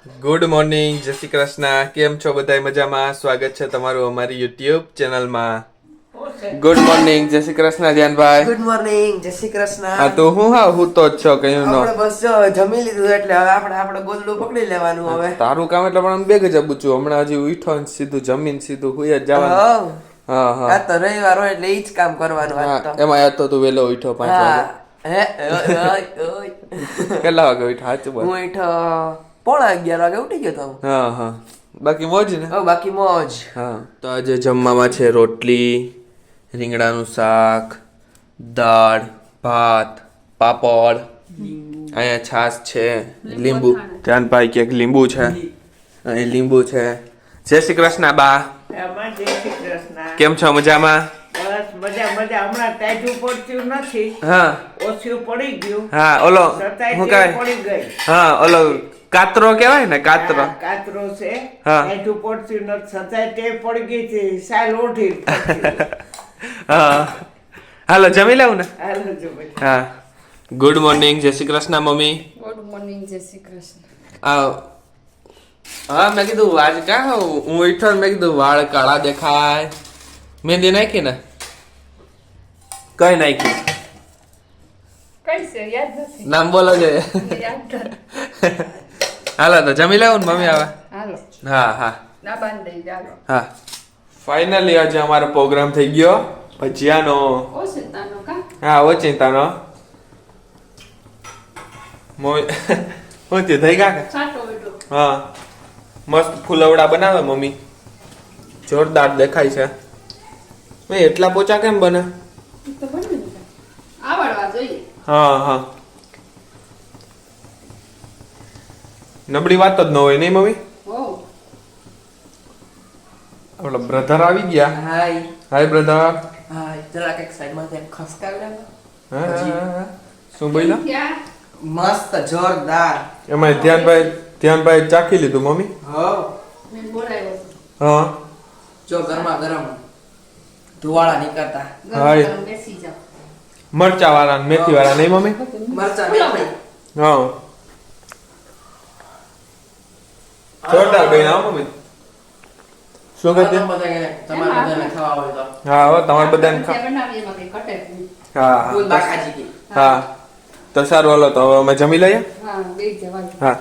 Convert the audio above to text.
Good morning, જય શ્રી કૃષ્ણ. કેમ છો બધા? મજામાં? સ્વાગત છે તમારું અમારી યુટ્યુબ ચેનલમાં. ગુડ મોર્નિંગ, જય શ્રી કૃષ્ણ ધ્યાનભાઈ. ગુડ મોર્નિંગ, જય શ્રી કૃષ્ણ. હા તો હું હું તો જ છો કયું નો. આપણે બસ જો જમી લીધું એટલે હવે આપણે ગોદડું પકડી લેવાનું હવે. તારું કામ એટલે પણ બે ગજબ ઊંચું. હમણાં હજી ઉઠો ને સીધું જમીન સીધું હુઈ જ જવાનું. હા હા. આ તો રવિવાર હોય એટલે ઈ જ કામ કરવાનું આજ તો. એમાં તો તું વેલો ઉઠો 5 વાગે. હે ઓય કેટલા વાગે ઉઠા? સાચું બોલ. હું ઉઠ્યો 11:30 વાગે ઉઠી ગયો તો. હા હા. બાકી મોજ ને? હવે બાકી મોજ. હા. તો આજે જમવામાં છે રોટલી, રીંગણાનું શાક, દાળ, ભાત, પાપડ, અહીંયા છાશ છે, લીંબુ. ધ્યાનભાઈ ક્યાંક લીંબુ છે, અહીં લીંબુ છે. જય શ્રી કૃષ્ણ બા. કેમ છો? મજામાં? બસ મજા હમણાં ટાઈટ પડતું નથી. હા ઓછું પડી ગયું. હા. ઓલો હું કહે? પડી ગઈ. હા ઓલો કાતરો કહેવાય ને, કાતરો. કાતરો છે. હા. ટાઈટ પડતું નથી. છતાંય ટેપ પડી ગઈ છે. સાલ ઓઢી. હા હાલો જમી લઉં ને. હાલો જો ભાઈ. હા. ગુડ મોર્નિંગ, જય Shri Krishna mummy. Good morning, જય શ્રી કૃષ્ણ. હા મેં કીધું આજ ક્યાં હું ઉઠ્યો ને મેં કીધું વાળ કાળા દેખાય. મહેંદી નાખી ને? કઈ નાખી? કઈ છે યાદ નથી. નામ બોલો જોઈએ. યાદ નથી. હાલો તો જમી લેવું ને મમ્મી આવે. હાલો હા હા ના બાંધી ચાલો. હા. ફાઇનલી આજે અમારો પ્રોગ્રામ થઈ ગયો ભજીયાનો. ઓ સીતાનો કા હા ઓચિંતાનો. મમ્મી હું તે થઈ ગયા? છાટો બેટો. હા મસ્ત ફૂલવડા બનાવે મમ્મી, જોરદાર દેખાય છે. ભાઈ એટલા પોચા કેમ બને? તો બની ગયું. આવડવા જોઈએ. હા હા. નબળી વાત જ ન હોય નહીં મમ્મી. ઓ આપણા બ્રધર આવી ગયા. હાય હાય બ્રધર. હાય જરાક એક સાઈડમાં તેમ ખસકાવી લે. હા શું બોલ્યા? ક્યાં મસ્ત જોરદાર. એમાં ધ્યાનભાઈ ચાખી લીધું મમ્મી. હો મેં બોલાવ્યો છે. હા જો ગરમા ગરમ ધુવાળા નીકળતા. હાય. ગરમ ગરમ બેસી જાઓ. મરચા વાળા ને મેથી વાળા નહીં મમ્મી? મરચા ફૂલો મેથી. હા જોરદાર બન્યા હો મમ્મી. શું કહેતી? તમારે બધાને ખાવા હોય તો હા હો તમારે બધાને ભજીયા બનાવીએ એમાં કઈ ઘટે જ નહીં. હા ફૂલ હા બાકાજી કી. હા તો સારું હાલો તો હવે અમે જમી લઈએ. હા બે જવાય. હા